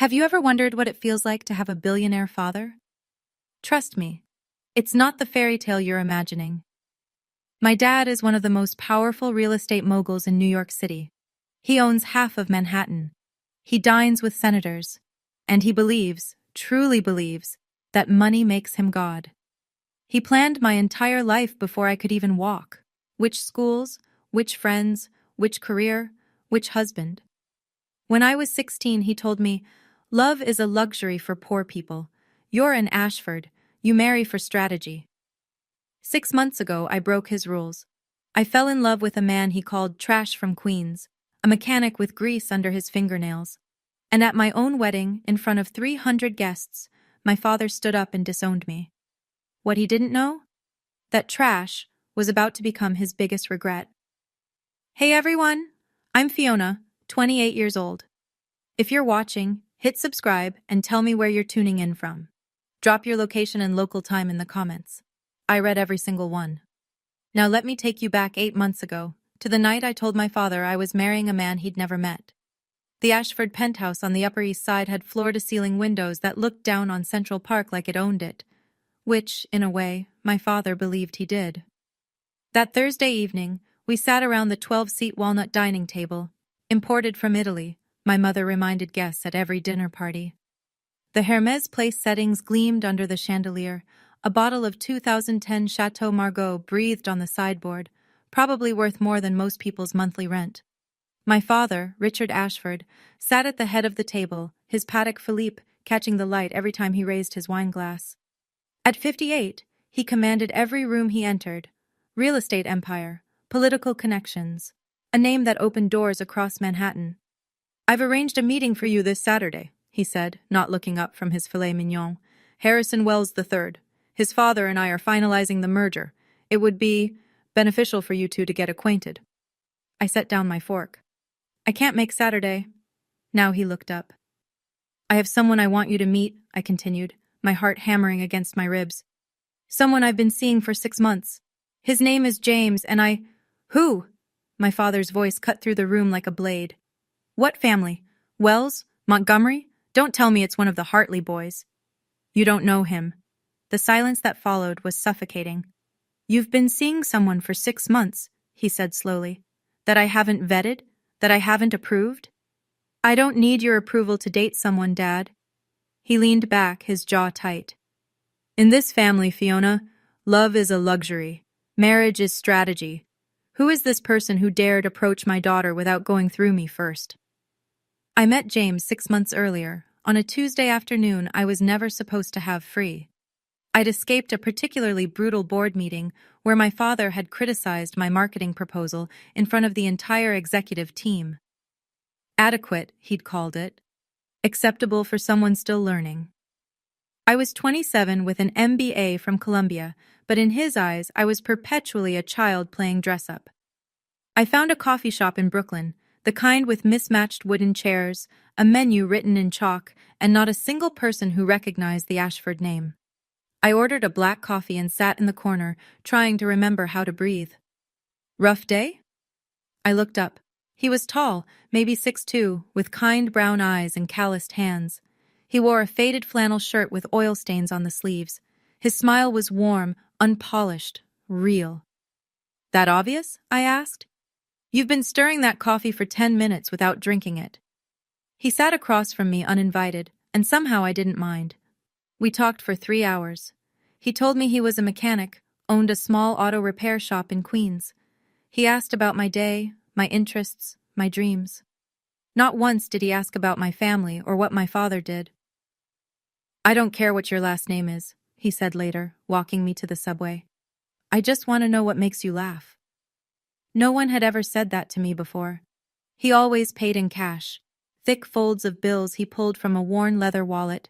Have you ever wondered what it feels like to have a billionaire father? Trust me, it's not the fairy tale you're imagining. My dad is one of the most powerful real estate moguls in New York City. He owns half of Manhattan. He dines with senators. And he believes, truly believes, that money makes him God. He planned my entire life before I could even walk. Which schools, which friends, which career, which husband. When I was 16, he told me, "Love is a luxury for poor people. You're an Ashford. You marry for strategy." 6 months ago, I broke his rules. I fell in love with a man he called Trash from Queens, a mechanic with grease under his fingernails. And at my own wedding, in front of 300 guests, my father stood up and disowned me. What he didn't know? That Trash was about to become his biggest regret. Hey everyone! I'm Fiona, 28 years old. If you're watching, hit subscribe and tell me where you're tuning in from. Drop your location and local time in the comments. I read every single one. Now let me take you back 8 months ago, to the night I told my father I was marrying a man he'd never met. The Ashford penthouse on the Upper East Side had floor-to-ceiling windows that looked down on Central Park like it owned it, which, in a way, my father believed he did. That Thursday evening, we sat around the 12-seat walnut dining table, imported from Italy, my mother reminded guests at every dinner party. The Hermes place settings gleamed under the chandelier. A bottle of 2010 Chateau Margaux breathed on the sideboard, probably worth more than most people's monthly rent. My father, Richard Ashford, sat at the head of the table, his Patek Philippe catching the light every time he raised his wine glass. At 58, he commanded every room he entered. Real estate empire, political connections, a name that opened doors across Manhattan. "I've arranged a meeting for you this Saturday," he said, not looking up from his filet mignon. "Harrison Wells III. His father and I are finalizing the merger. It would be beneficial for you two to get acquainted." I set down my fork. "I can't make Saturday." Now he looked up. "I have someone I want you to meet," I continued, my heart hammering against my ribs. "Someone I've been seeing for 6 months. His name is James, and I—" "Who?" My father's voice cut through the room like a blade. "What family? Wells? Montgomery? Don't tell me it's one of the Hartley boys." "You don't know him." The silence that followed was suffocating. "You've been seeing someone for 6 months," he said slowly. "That I haven't vetted? That I haven't approved?" "I don't need your approval to date someone, Dad." He leaned back, his jaw tight. "In this family, Fiona, love is a luxury. Marriage is strategy. Who is this person who dared approach my daughter without going through me first?" I met James 6 months earlier, on a Tuesday afternoon I was never supposed to have free. I'd escaped a particularly brutal board meeting where my father had criticized my marketing proposal in front of the entire executive team. Adequate, he'd called it. Acceptable for someone still learning. I was 27 with an MBA from Columbia, but in his eyes I was perpetually a child playing dress-up. I found a coffee shop in Brooklyn, the kind with mismatched wooden chairs, a menu written in chalk, and not a single person who recognized the Ashford name. I ordered a black coffee and sat in the corner, trying to remember how to breathe. "Rough day?" I looked up. He was tall, maybe 6'2", with kind brown eyes and calloused hands. He wore a faded flannel shirt with oil stains on the sleeves. His smile was warm, unpolished, real. "That obvious?" I asked. "You've been stirring that coffee for 10 minutes without drinking it." He sat across from me uninvited, and somehow I didn't mind. We talked for 3 hours. He told me he was a mechanic, owned a small auto repair shop in Queens. He asked about my day, my interests, my dreams. Not once did he ask about my family or what my father did. "I don't care what your last name is," he said later, walking me to the subway. "I just want to know what makes you laugh." No one had ever said that to me before. He always paid in cash, thick folds of bills he pulled from a worn leather wallet.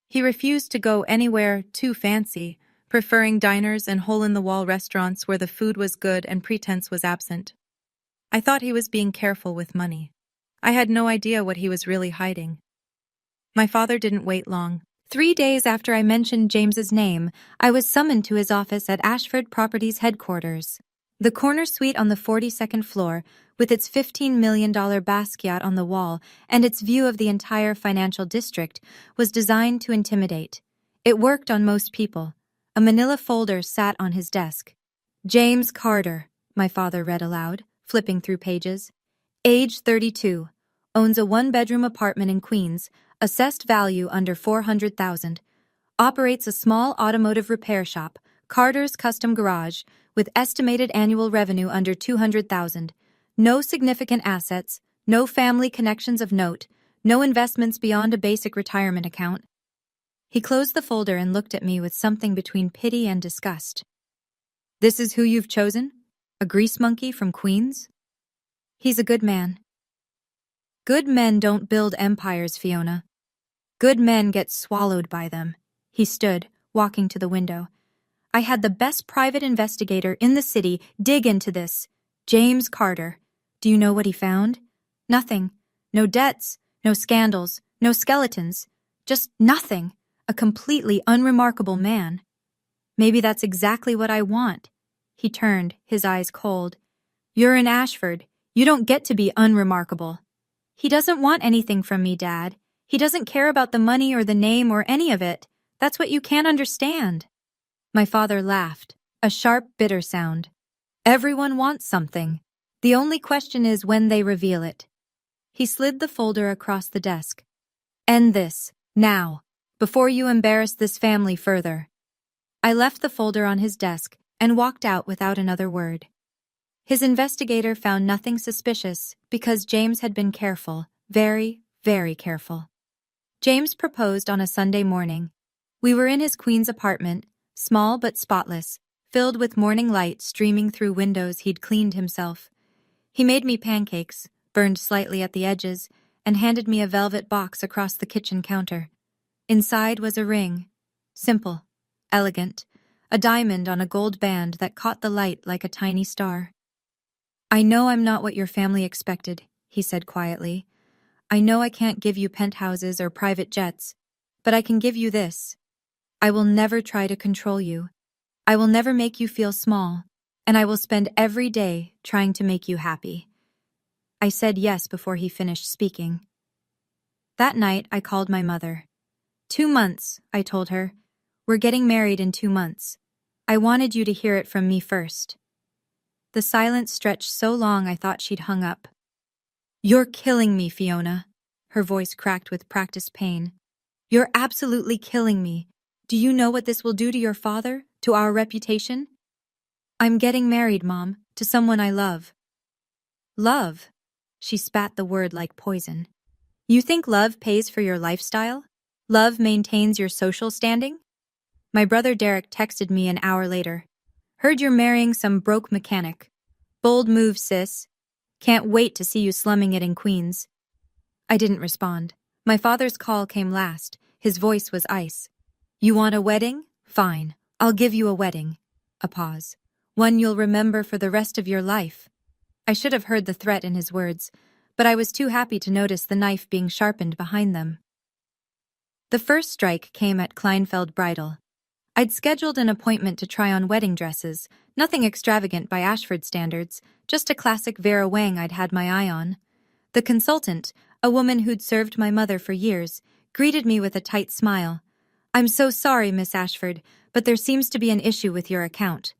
He refused to go anywhere too fancy, preferring diners and hole-in-the-wall restaurants where the food was good and pretense was absent. I thought he was being careful with money. I had no idea what he was really hiding. My father didn't wait long. 3 days after I mentioned James's name, I was summoned to his office at Ashford Properties headquarters. The corner suite on the 42nd floor, with its $15 million Basquiat on the wall and its view of the entire financial district, was designed to intimidate. It worked on most people. A manila folder sat on his desk. James Carter, my father read aloud, flipping through pages. Age 32. Owns a one-bedroom apartment in Queens, assessed value under $400,000. Operates a small automotive repair shop, Carter's Custom Garage, with estimated annual revenue under $200,000. No significant assets, no family connections of note, no investments beyond a basic retirement account. He closed the folder and looked at me with something between pity and disgust. This is who you've chosen? A grease monkey from Queens? He's a good man. Good men don't build empires, Fiona. Good men get swallowed by them. He stood, walking to the window. I had the best private investigator in the city dig into this. James Carter. Do you know what he found? Nothing. No debts, no scandals, no skeletons. Just nothing. A completely unremarkable man. Maybe that's exactly what I want. He turned, his eyes cold. You're an Ashford. You don't get to be unremarkable. He doesn't want anything from me, Dad. He doesn't care about the money or the name or any of it. That's what you can't understand. My father laughed, a sharp, bitter sound. Everyone wants something. The only question is when they reveal it. He slid the folder across the desk. End this, now, before you embarrass this family further. I left the folder on his desk and walked out without another word. His investigator found nothing suspicious because James had been careful, very, very careful. James proposed on a Sunday morning. We were in his Queens apartment, small but spotless, filled with morning light streaming through windows he'd cleaned himself. He made me pancakes, burned slightly at the edges, and handed me a velvet box across the kitchen counter. Inside was a ring. Simple, elegant, a diamond on a gold band that caught the light like a tiny star. I know I'm not what your family expected, he said quietly. I know I can't give you penthouses or private jets, but I can give you this. I will never try to control you. I will never make you feel small, and I will spend every day trying to make you happy. I said yes before he finished speaking. That night, I called my mother. 2 months, I told her. We're getting married in 2 months. I wanted you to hear it from me first. The silence stretched so long I thought she'd hung up. You're killing me, Fiona. Her voice cracked with practiced pain. You're absolutely killing me. Do you know what this will do to your father, to our reputation? I'm getting married, Mom, to someone I love. Love? She spat the word like poison. You think love pays for your lifestyle? Love maintains your social standing? My brother Derek texted me an hour later. Heard you're marrying some broke mechanic. Bold move, sis. Can't wait to see you slumming it in Queens. I didn't respond. My father's call came last. His voice was ice. You want a wedding? Fine. I'll give you a wedding. A pause. One you'll remember for the rest of your life. I should have heard the threat in his words, but I was too happy to notice the knife being sharpened behind them. The first strike came at Kleinfeld Bridal. I'd scheduled an appointment to try on wedding dresses, nothing extravagant by Ashford standards, just a classic Vera Wang I'd had my eye on. The consultant, a woman who'd served my mother for years, greeted me with a tight smile. I'm so sorry, Miss Ashford, but there seems to be an issue with your account.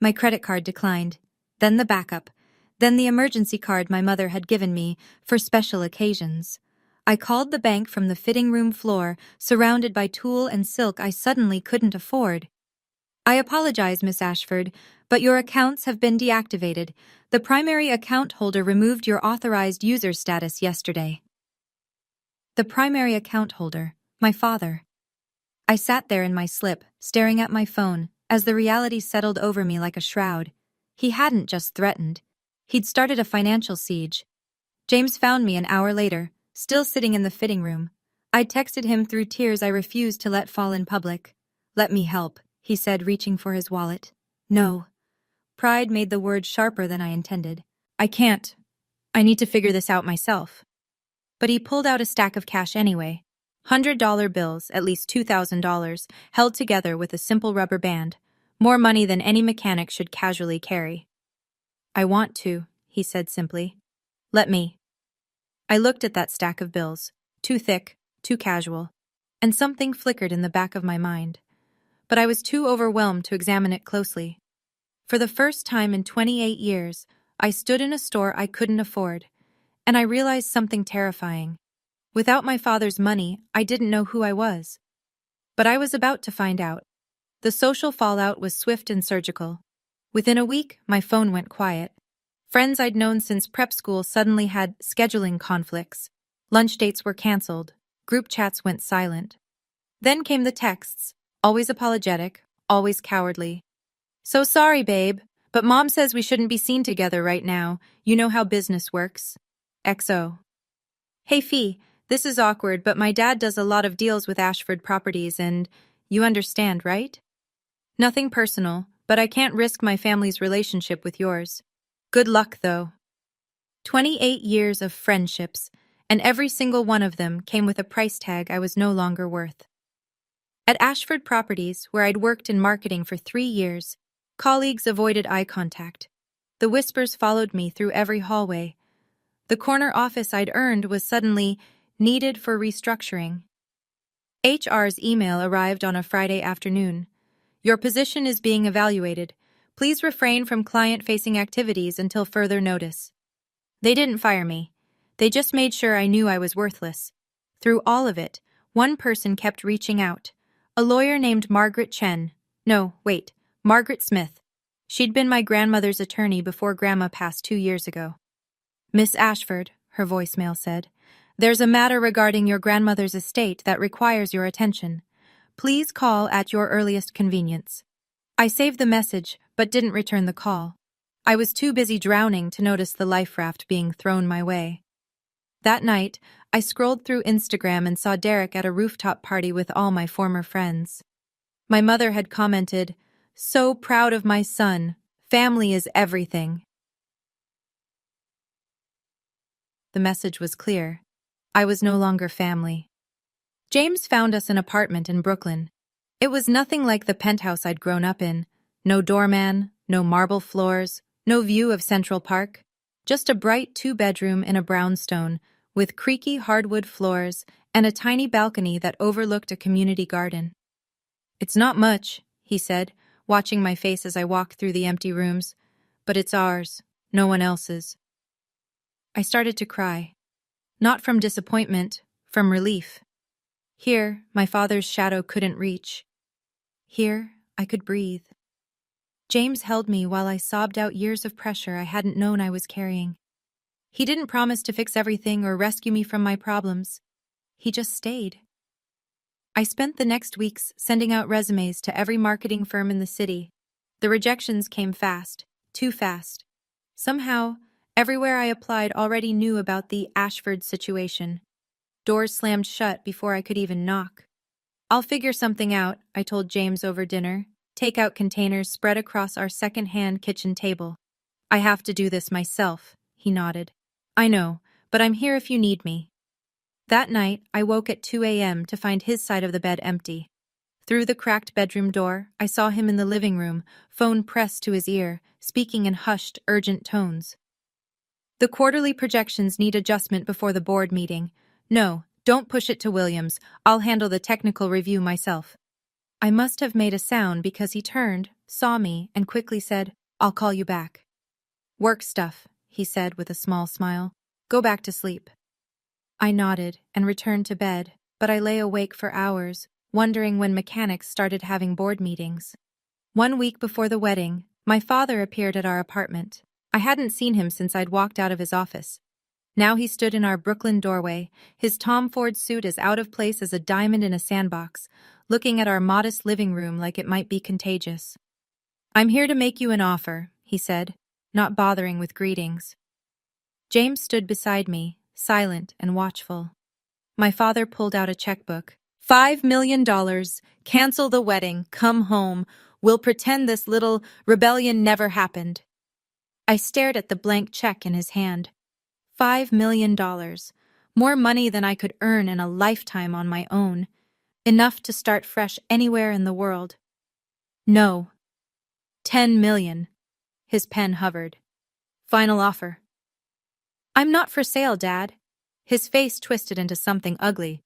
My credit card declined, then the backup, then the emergency card my mother had given me for special occasions. I called the bank from the fitting room floor, surrounded by tulle and silk I suddenly couldn't afford. I apologize, Miss Ashford, but your accounts have been deactivated. The primary account holder removed your authorized user status yesterday. The primary account holder, my father. I sat there in my slip, staring at my phone, as the reality settled over me like a shroud. He hadn't just threatened. He'd started a financial siege. James found me an hour later, still sitting in the fitting room. I texted him through tears I refused to let fall in public. Let me help, he said, reaching for his wallet. No. Pride made the word sharper than I intended. I can't. I need to figure this out myself. But he pulled out a stack of cash anyway. $100 bills, at least $2,000, held together with a simple rubber band. More money than any mechanic should casually carry. I want to, he said simply. Let me. I looked at that stack of bills, too thick, too casual, and something flickered in the back of my mind. But I was too overwhelmed to examine it closely. For the first time in 28 years, I stood in a store I couldn't afford, and I realized something terrifying. Without my father's money, I didn't know who I was. But I was about to find out. The social fallout was swift and surgical. Within a week, my phone went quiet. Friends I'd known since prep school suddenly had scheduling conflicts. Lunch dates were canceled. Group chats went silent. Then came the texts, always apologetic, always cowardly. So sorry, babe, but Mom says we shouldn't be seen together right now. You know how business works. XO. Hey, Fee, this is awkward, but my dad does a lot of deals with Ashford Properties and you understand, right? Nothing personal, but I can't risk my family's relationship with yours. Good luck, though. 28 years of friendships, and every single one of them came with a price tag I was no longer worth. At Ashford Properties, where I'd worked in marketing for 3 years, colleagues avoided eye contact. The whispers followed me through every hallway. The corner office I'd earned was suddenly needed for restructuring. HR's email arrived on a Friday afternoon. Your position is being evaluated. Please refrain from client-facing activities until further notice. They didn't fire me. They just made sure I knew I was worthless. Through all of it, one person kept reaching out. A lawyer named Margaret Chen. No, wait, Margaret Smith. She'd been my grandmother's attorney before Grandma passed 2 years ago. Miss Ashford, her voicemail said, there's a matter regarding your grandmother's estate that requires your attention. Please call at your earliest convenience. I saved the message, but didn't return the call. I was too busy drowning to notice the life raft being thrown my way. That night, I scrolled through Instagram and saw Derek at a rooftop party with all my former friends. My mother had commented, "So proud of my son. Family is everything." The message was clear. I was no longer family. James found us an apartment in Brooklyn. It was nothing like the penthouse I'd grown up in. No doorman, no marble floors, no view of Central Park. Just a bright 2-bedroom in a brownstone, with creaky hardwood floors and a tiny balcony that overlooked a community garden. It's not much, he said, watching my face as I walked through the empty rooms, but it's ours, no one else's. I started to cry. Not from disappointment, from relief. Here, my father's shadow couldn't reach. Here, I could breathe. James held me while I sobbed out years of pressure I hadn't known I was carrying. He didn't promise to fix everything or rescue me from my problems. He just stayed. I spent the next weeks sending out resumes to every marketing firm in the city. The rejections came fast, too fast. Somehow, everywhere I applied already knew about the Ashford situation. Doors slammed shut before I could even knock. I'll figure something out, I told James over dinner. Takeout containers spread across our second-hand kitchen table. I have to do this myself, he nodded. I know, but I'm here if you need me. That night, I woke at 2 a.m. to find his side of the bed empty. Through the cracked bedroom door, I saw him in the living room, phone pressed to his ear, speaking in hushed, urgent tones. The quarterly projections need adjustment before the board meeting. No, don't push it to Williams. I'll handle the technical review myself. I must have made a sound because he turned, saw me, and quickly said, I'll call you back. Work stuff, he said with a small smile. Go back to sleep. I nodded and returned to bed, but I lay awake for hours, wondering when mechanics started having board meetings. 1 week before the wedding, my father appeared at our apartment. I hadn't seen him since I'd walked out of his office. Now he stood in our Brooklyn doorway, his Tom Ford suit as out of place as a diamond in a sandbox, looking at our modest living room like it might be contagious. I'm here to make you an offer, he said, not bothering with greetings. James stood beside me, silent and watchful. My father pulled out a checkbook. $5 million. Cancel the wedding. Come home. We'll pretend this little rebellion never happened. I stared at the blank check in his hand. $5 million. More money than I could earn in a lifetime on my own. Enough to start fresh anywhere in the world. No. $10 million. His pen hovered. Final offer. I'm not for sale, Dad. His face twisted into something ugly.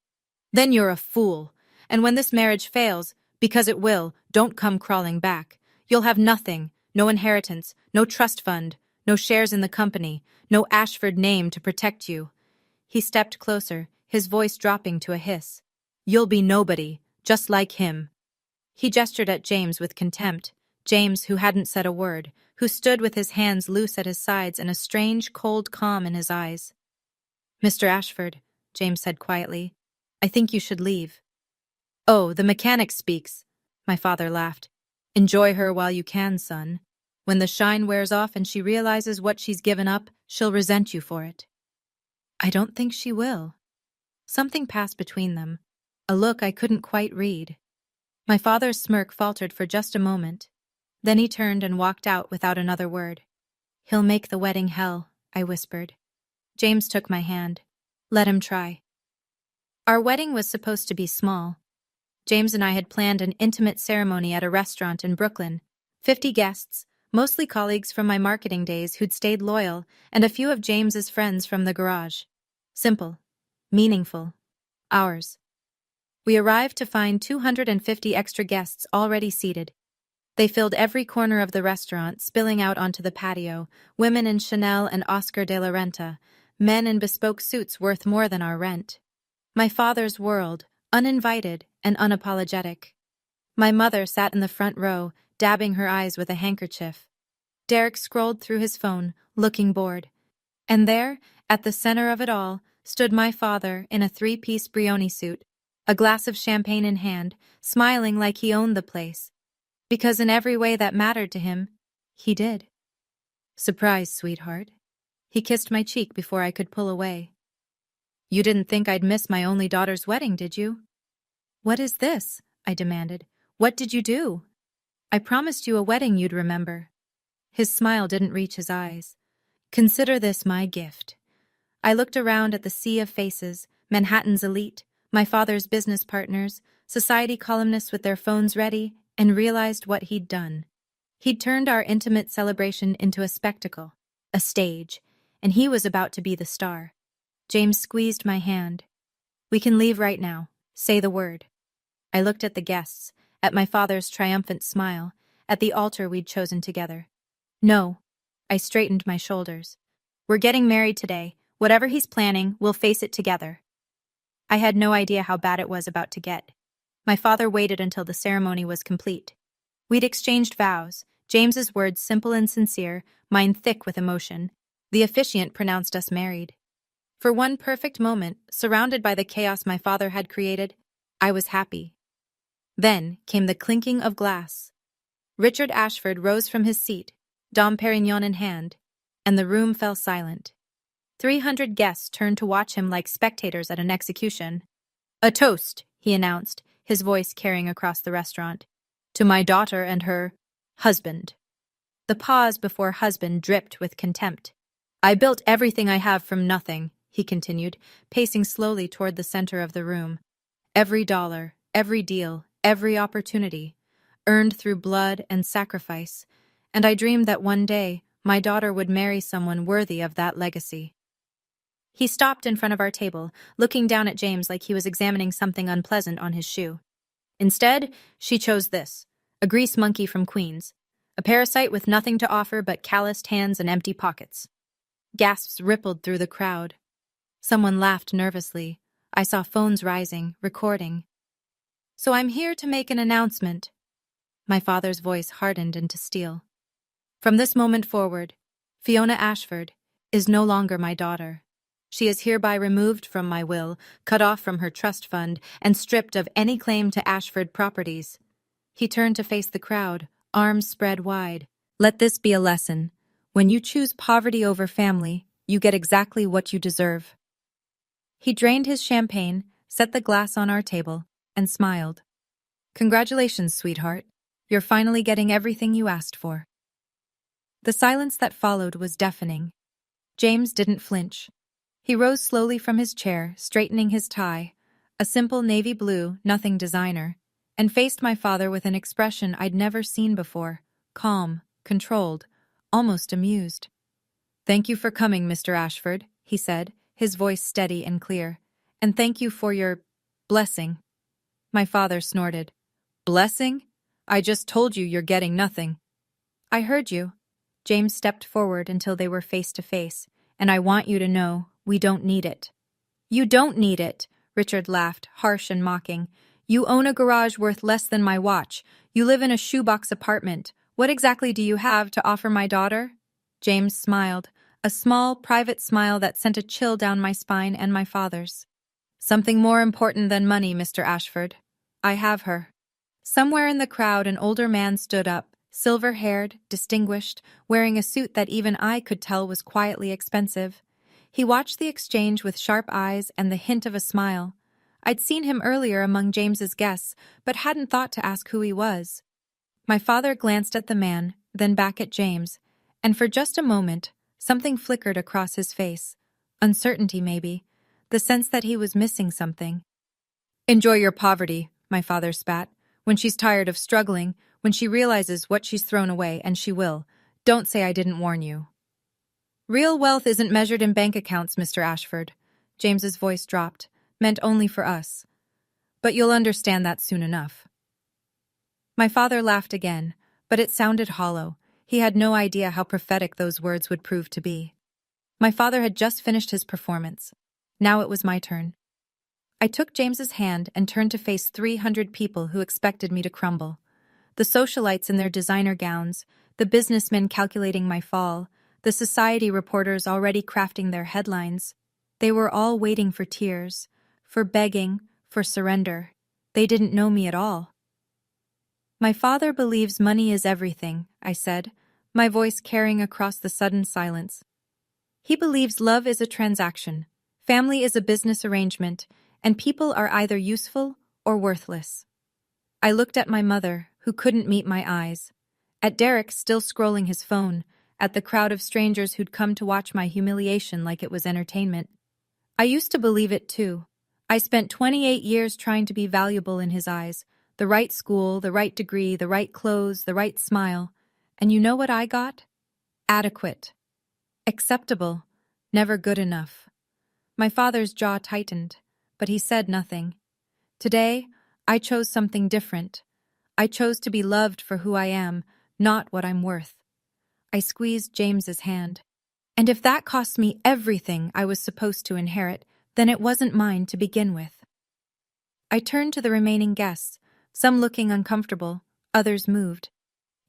Then you're a fool. And when this marriage fails, because it will, don't come crawling back. You'll have nothing, no inheritance, no trust fund, no shares in the company, no Ashford name to protect you. He stepped closer, his voice dropping to a hiss. You'll be nobody, just like him. He gestured at James with contempt, James who hadn't said a word, who stood with his hands loose at his sides and a strange, cold calm in his eyes. Mr. Ashford, James said quietly, I think you should leave. Oh, the mechanic speaks, my father laughed. Enjoy her while you can, son. When the shine wears off and she realizes what she's given up, she'll resent you for it. I don't think she will. Something passed between them, a look I couldn't quite read. My father's smirk faltered for just a moment. Then he turned and walked out without another word. He'll make the wedding hell, I whispered. James took my hand. Let him try. Our wedding was supposed to be small. James and I had planned an intimate ceremony at a restaurant in Brooklyn. 50 guests, mostly colleagues from my marketing days who'd stayed loyal, and a few of James's friends from the garage. Simple. Meaningful. Ours. We arrived to find 250 extra guests already seated. They filled every corner of the restaurant, spilling out onto the patio, women in Chanel and Oscar de la Renta, men in bespoke suits worth more than our rent. My father's world, uninvited and unapologetic. My mother sat in the front row, dabbing her eyes with a handkerchief. Derek scrolled through his phone, looking bored. And there, at the center of it all, stood my father in a 3-piece Brioni suit, a glass of champagne in hand, smiling like he owned the place. Because in every way that mattered to him, he did. Surprise, sweetheart. He kissed my cheek before I could pull away. You didn't think I'd miss my only daughter's wedding, did you? What is this? I demanded. What did you do? I promised you a wedding you'd remember. His smile didn't reach his eyes. Consider this my gift. I looked around at the sea of faces, Manhattan's elite, my father's business partners, society columnists with their phones ready, and realized what he'd done. He'd turned our intimate celebration into a spectacle, a stage, and he was about to be the star. James squeezed my hand. We can leave right now. Say the word. I looked at the guests, at my father's triumphant smile, at the altar we'd chosen together. No. I straightened my shoulders. We're getting married today. Whatever he's planning, we'll face it together. I had no idea how bad it was about to get. My father waited until the ceremony was complete. We'd exchanged vows, James's words simple and sincere, mine thick with emotion. The officiant pronounced us married. For one perfect moment, surrounded by the chaos my father had created, I was happy. Then came the clinking of glass. Richard Ashford rose from his seat, Dom Perignon in hand, and the room fell silent. 300 guests turned to watch him like spectators at an execution. A toast, he announced, his voice carrying across the restaurant. To my daughter and her husband. The pause before husband dripped with contempt. I built everything I have from nothing, he continued, pacing slowly toward the center of the room. Every dollar, every deal, every opportunity, earned through blood and sacrifice, and I dreamed that one day my daughter would marry someone worthy of that legacy. He stopped in front of our table, looking down at James like he was examining something unpleasant on his shoe. Instead, she chose this, a grease monkey from Queens, a parasite with nothing to offer but calloused hands and empty pockets. Gasps rippled through the crowd. Someone laughed nervously. I saw phones rising, recording. So I'm here to make an announcement. My father's voice hardened into steel. From this moment forward, Fiona Ashford is no longer my daughter. She is hereby removed from my will, cut off from her trust fund, and stripped of any claim to Ashford properties. He turned to face the crowd, arms spread wide. Let this be a lesson. When you choose poverty over family, you get exactly what you deserve. He drained his champagne, set the glass on our table, and smiled. Congratulations, sweetheart. You're finally getting everything you asked for. The silence that followed was deafening. James didn't flinch. He rose slowly from his chair, straightening his tie, a simple navy blue, nothing designer, and faced my father with an expression I'd never seen before, calm, controlled, almost amused. Thank you for coming, Mr. Ashford, he said, his voice steady and clear. "And thank you for your blessing." My father snorted. "Blessing? I just told you you're getting nothing." "I heard you." James stepped forward until they were face to face. "And I want you to know, we don't need it." "You don't need it," Richard laughed, harsh and mocking. "You own a garage worth less than my watch. You live in a shoebox apartment. What exactly do you have to offer my daughter?" James smiled, a small, private smile that sent a chill down my spine and my father's. "Something more important than money, Mr. Ashford. I have her." Somewhere in the crowd, an older man stood up, silver-haired, distinguished, wearing a suit that even I could tell was quietly expensive. He watched the exchange with sharp eyes and the hint of a smile. I'd seen him earlier among James's guests, but hadn't thought to ask who he was. My father glanced at the man, then back at James, and for just a moment, something flickered across his face. Uncertainty, maybe. The sense that he was missing something. "Enjoy your poverty," my father spat. "When she's tired of struggling, when she realizes what she's thrown away, and she will, don't say I didn't warn you." "Real wealth isn't measured in bank accounts, Mr. Ashford." James's voice dropped. "Meant only for us. But you'll understand that soon enough." My father laughed again, but it sounded hollow. He had no idea how prophetic those words would prove to be. My father had just finished his performance. Now it was my turn. I took James's hand and turned to face 300 people who expected me to crumble. The socialites in their designer gowns, the businessmen calculating my fall, the society reporters already crafting their headlines. They were all waiting for tears, for begging, for surrender. They didn't know me at all. "My father believes money is everything," I said, my voice carrying across the sudden silence. "He believes love is a transaction, family is a business arrangement, and people are either useful or worthless." I looked at my mother, who couldn't meet my eyes, at Derek still scrolling his phone, at the crowd of strangers who'd come to watch my humiliation like it was entertainment. I used to believe it too. I spent 28 years trying to be valuable in his eyes, the right school, the right degree, the right clothes, the right smile. And you know what I got? Adequate. Acceptable. Never good enough. My father's jaw tightened, but he said nothing. Today, I chose something different. I chose to be loved for who I am, not what I'm worth. I squeezed James's hand. And if that cost me everything I was supposed to inherit, then it wasn't mine to begin with. I turned to the remaining guests, some looking uncomfortable, others moved.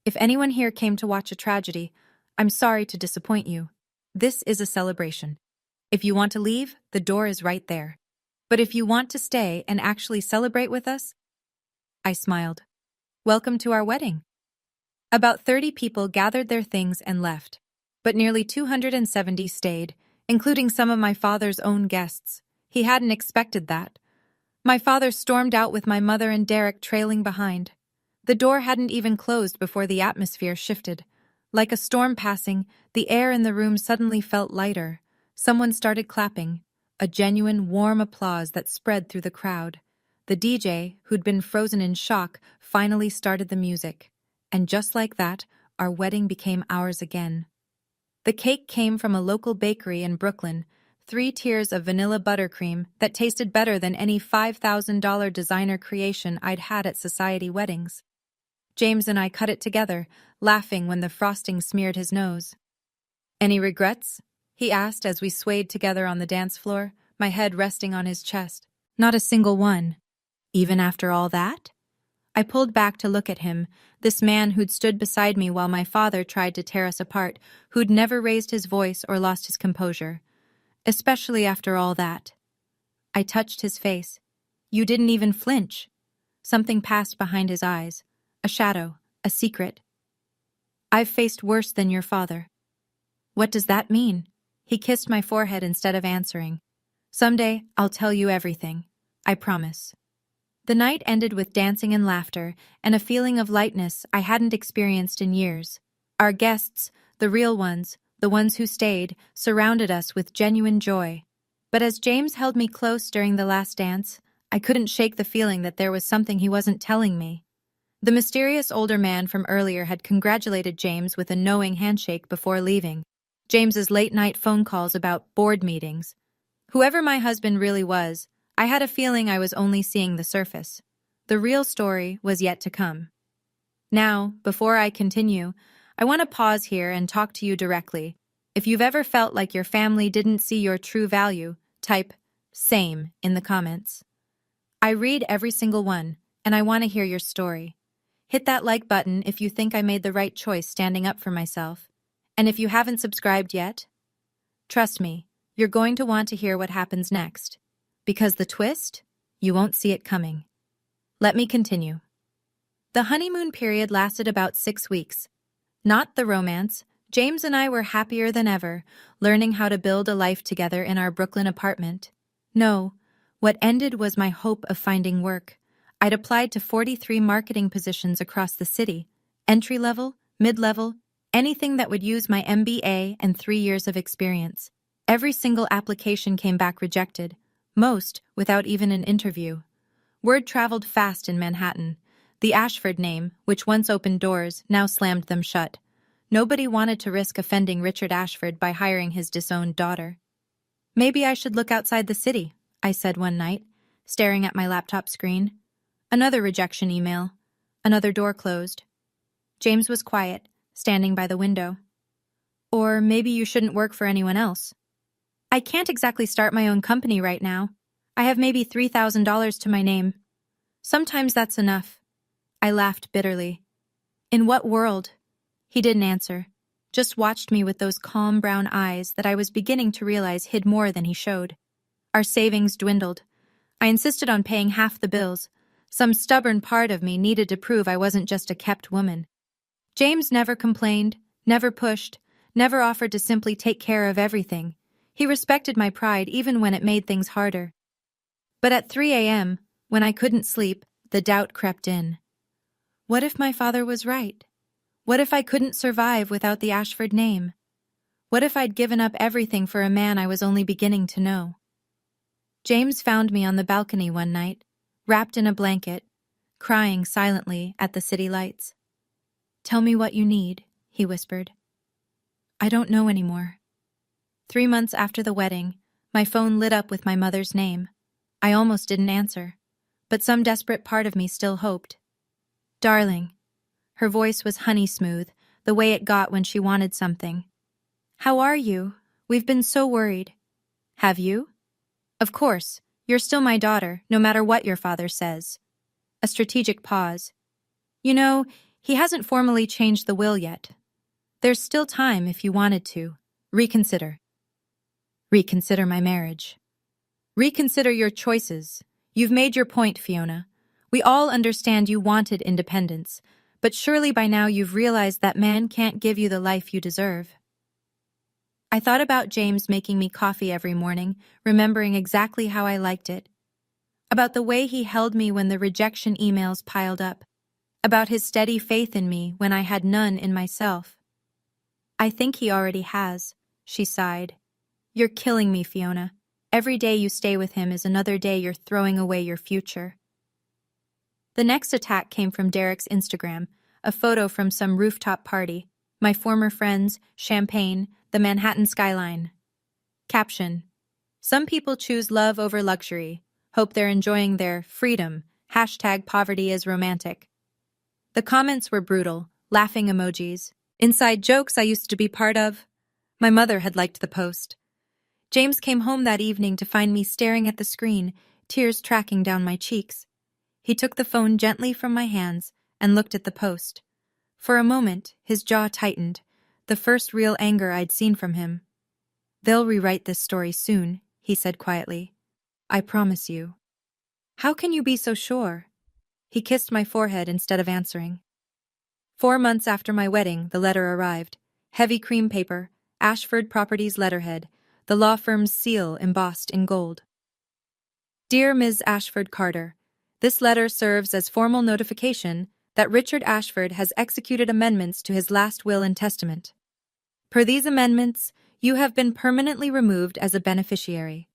"If anyone here came to watch a tragedy, I'm sorry to disappoint you. This is a celebration. If you want to leave, the door is right there. But if you want to stay and actually celebrate with us..." I smiled. "Welcome to our wedding." About 30 people gathered their things and left, but nearly 270 stayed, including some of my father's own guests. He hadn't expected that. My father stormed out with my mother and Derek trailing behind. The door hadn't even closed before the atmosphere shifted. Like a storm passing, the air in the room suddenly felt lighter. Someone started clapping, a genuine, warm applause that spread through the crowd. The DJ, who'd been frozen in shock, finally started the music. And just like that, our wedding became ours again. The cake came from a local bakery in Brooklyn, 3 tiers of vanilla buttercream that tasted better than any $5,000 designer creation I'd had at society weddings. James and I cut it together, laughing when the frosting smeared his nose. "Any regrets?" he asked as we swayed together on the dance floor, my head resting on his chest. "Not a single one." "Even after all that?" I pulled back to look at him, this man who'd stood beside me while my father tried to tear us apart, who'd never raised his voice or lost his composure. "Especially after all that." I touched his face. "You didn't even flinch." Something passed behind his eyes. A shadow, a secret. "I've faced worse than your father." "What does that mean?" He kissed my forehead instead of answering. "Someday, I'll tell you everything. I promise." The night ended with dancing and laughter, and a feeling of lightness I hadn't experienced in years. Our guests, the real ones, the ones who stayed, surrounded us with genuine joy. But as James held me close during the last dance, I couldn't shake the feeling that there was something he wasn't telling me. The mysterious older man from earlier had congratulated James with a knowing handshake before leaving. James's late-night phone calls about board meetings. Whoever my husband really was, I had a feeling I was only seeing the surface. The real story was yet to come. Now, before I continue, I want to pause here and talk to you directly. If you've ever felt like your family didn't see your true value, type "same" in the comments. I read every single one, and I want to hear your story. Hit that like button if you think I made the right choice standing up for myself. And if you haven't subscribed yet, trust me, you're going to want to hear what happens next. Because the twist, you won't see it coming. Let me continue. The honeymoon period lasted about 6 weeks. Not the romance. James and I were happier than ever, learning how to build a life together in our Brooklyn apartment. No, what ended was my hope of finding work. I'd applied to 43 marketing positions across the city, entry-level, mid-level, anything that would use my MBA and 3 years of experience. Every single application came back rejected, most without even an interview. Word traveled fast in Manhattan. The Ashford name, which once opened doors, now slammed them shut. Nobody wanted to risk offending Richard Ashford by hiring his disowned daughter. Maybe I should look outside the city, I said one night, staring at my laptop screen. Another rejection email. Another door closed. James was quiet, standing by the window. Or maybe you shouldn't work for anyone else. I can't exactly start my own company right now. I have maybe $3,000 to my name. Sometimes that's enough. I laughed bitterly. In what world? He didn't answer, just watched me with those calm brown eyes that I was beginning to realize hid more than he showed. Our savings dwindled. I insisted on paying half the bills. Some stubborn part of me needed to prove I wasn't just a kept woman. James never complained, never pushed, never offered to simply take care of everything. He respected my pride even when it made things harder. But at 3 a.m., when I couldn't sleep, the doubt crept in. What if my father was right? What if I couldn't survive without the Ashford name? What if I'd given up everything for a man I was only beginning to know? James found me on the balcony one night, wrapped in a blanket, crying silently at the city lights. "Tell me what you need," he whispered. "I don't know anymore." 3 months after the wedding, my phone lit up with my mother's name. I almost didn't answer, but some desperate part of me still hoped. "Darling." Her voice was honey smooth, the way it got when she wanted something. "How are you? We've been so worried." "Have you?" "Of course. You're still my daughter, no matter what your father says." A strategic pause. "You know, he hasn't formally changed the will yet. There's still time if you wanted to. Reconsider." "Reconsider my marriage." "Reconsider your choices. You've made your point, Fiona. We all understand you wanted independence, but surely by now you've realized that man can't give you the life you deserve." I thought about James making me coffee every morning, remembering exactly how I liked it. About the way he held me when the rejection emails piled up. About his steady faith in me when I had none in myself. "I think he already has," she sighed. "You're killing me, Fiona. Every day you stay with him is another day you're throwing away your future." The next attack came from Derek's Instagram, a photo from some rooftop party, my former friends, champagne, the Manhattan skyline. Caption: "Some people choose love over luxury. Hope they're enjoying their freedom. #poverty is romantic." The comments were brutal, laughing emojis, inside jokes I used to be part of. My mother had liked the post. James came home that evening to find me staring at the screen, tears tracking down my cheeks. He took the phone gently from my hands and looked at the post. For a moment, his jaw tightened, the first real anger I'd seen from him. "They'll rewrite this story soon," he said quietly. "I promise you." "How can you be so sure?" He kissed my forehead instead of answering. 4 months after my wedding, the letter arrived. Heavy cream paper, Ashford Properties letterhead, the law firm's seal embossed in gold. "Dear Ms. Ashford Carter, this letter serves as formal notification that Richard Ashford has executed amendments to his last will and testament. Per these amendments, you have been permanently removed as a beneficiary.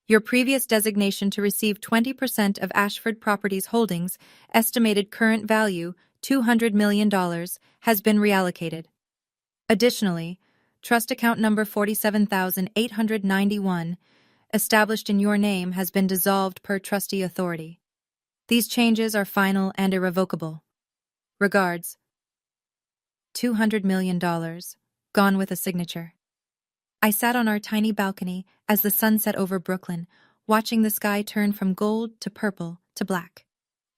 Your previous designation to receive 20% of Ashford Properties holdings, estimated current value $200 million, has been reallocated. Additionally, Trust account number 47,891, established in your name, has been dissolved per trustee authority. These changes are final and irrevocable. Regards. $200 million. Gone with a signature. I sat on our tiny balcony as the sun set over Brooklyn, watching the sky turn from gold to purple to black.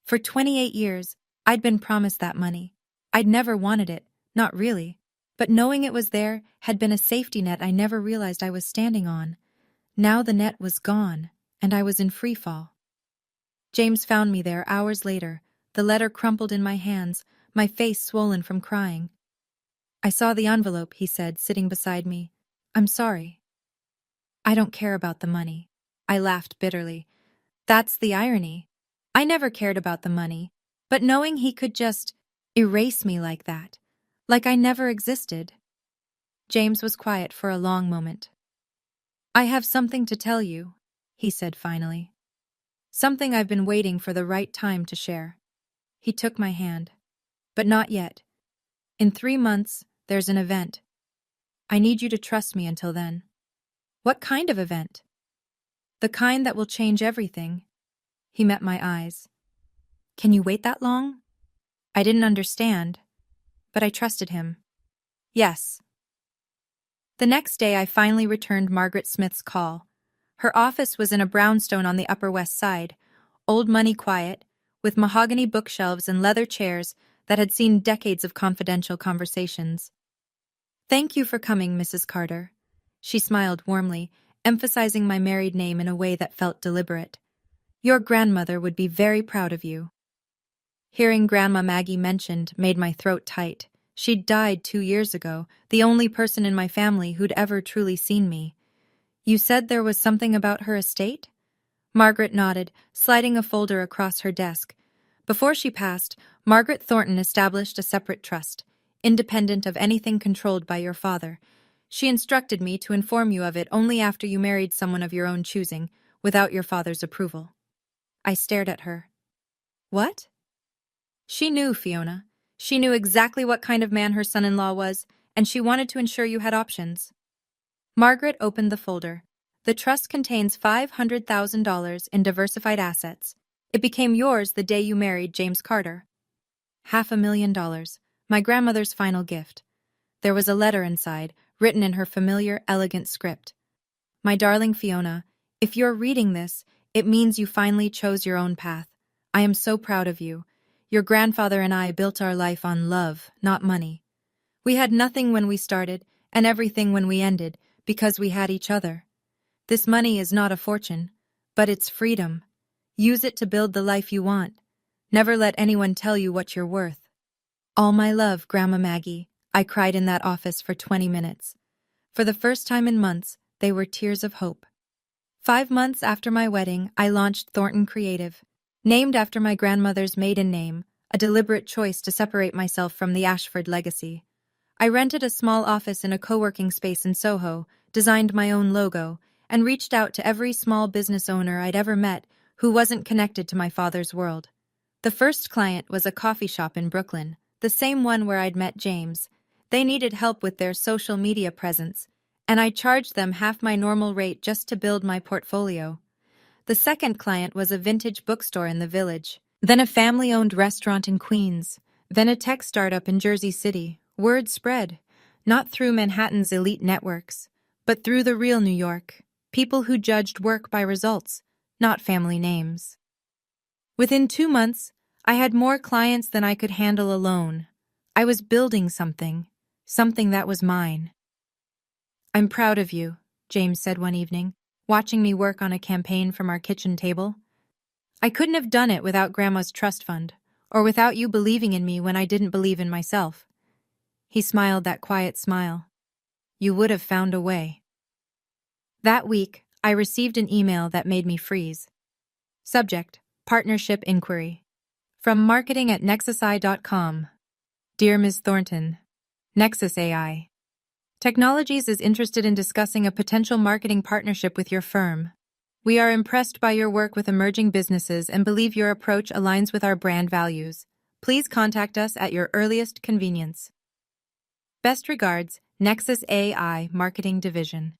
For 28 years, I'd been promised that money. I'd never wanted it, not really, but knowing it was there had been a safety net I never realized I was standing on. Now the net was gone, and I was in free fall. James found me there hours later, the letter crumpled in my hands, my face swollen from crying. I saw the envelope, he said, sitting beside me. I'm sorry. I don't care about the money. I laughed bitterly. That's the irony. I never cared about the money, but knowing he could just erase me like that, like I never existed. James was quiet for a long moment. I have something to tell you, he said finally. Something I've been waiting for the right time to share. He took my hand. But not yet. In 3 months, there's an event. I need you to trust me until then. What kind of event? The kind that will change everything. He met my eyes. Can you wait that long? I didn't understand, but I trusted him. Yes. The next day, I finally returned Margaret Smith's call. Her office was in a brownstone on the Upper West Side, old money quiet, with mahogany bookshelves and leather chairs that had seen decades of confidential conversations. Thank you for coming, Mrs. Carter. She smiled warmly, emphasizing my married name in a way that felt deliberate. Your grandmother would be very proud of you. Hearing Grandma Maggie mentioned made my throat tight. She'd died 2 years ago, the only person in my family who'd ever truly seen me. You said there was something about her estate? Margaret nodded, sliding a folder across her desk. Before she passed, Margaret Thornton established a separate trust, independent of anything controlled by your father. She instructed me to inform you of it only after you married someone of your own choosing, without your father's approval. I stared at her. What? She knew, Fiona. She knew exactly what kind of man her son-in-law was, and she wanted to ensure you had options. Margaret opened the folder. The trust contains $500,000 in diversified assets. It became yours the day you married James Carter. $500,000, my grandmother's final gift. There was a letter inside, written in her familiar, elegant script. My darling Fiona, if you're reading this, it means you finally chose your own path. I am so proud of you. Your grandfather and I built our life on love, not money. We had nothing when we started, and everything when we ended, because we had each other. This money is not a fortune, but it's freedom. Use it to build the life you want. Never let anyone tell you what you're worth. All my love, Grandma Maggie, I cried in that office for 20 minutes. For the first time in months, they were tears of hope. 5 months after my wedding, I launched Thornton Creative, named after my grandmother's maiden name, a deliberate choice to separate myself from the Ashford legacy. I rented a small office in a co-working space in Soho, designed my own logo, and reached out to every small business owner I'd ever met who wasn't connected to my father's world. The first client was a coffee shop in Brooklyn, the same one where I'd met James. They needed help with their social media presence, and I charged them half my normal rate just to build my portfolio. The second client was a vintage bookstore in the Village, then a family-owned restaurant in Queens, then a tech startup in Jersey City. Word spread, not through Manhattan's elite networks, but through the real New York, people who judged work by results, not family names. Within 2 months, I had more clients than I could handle alone. I was building something that was mine. I'm proud of you, James said one evening, watching me work on a campaign from our kitchen table. I couldn't have done it without Grandma's trust fund, or without you believing in me when I didn't believe in myself. He smiled that quiet smile. You would have found a way. That week, I received an email that made me freeze. Subject, Partnership Inquiry. From marketing@nexusai.com. Dear Ms. Thornton, Nexus AI. Technologies is interested in discussing a potential marketing partnership with your firm. We are impressed by your work with emerging businesses and believe your approach aligns with our brand values. Please contact us at your earliest convenience. Best regards, Nexus AI Marketing Division.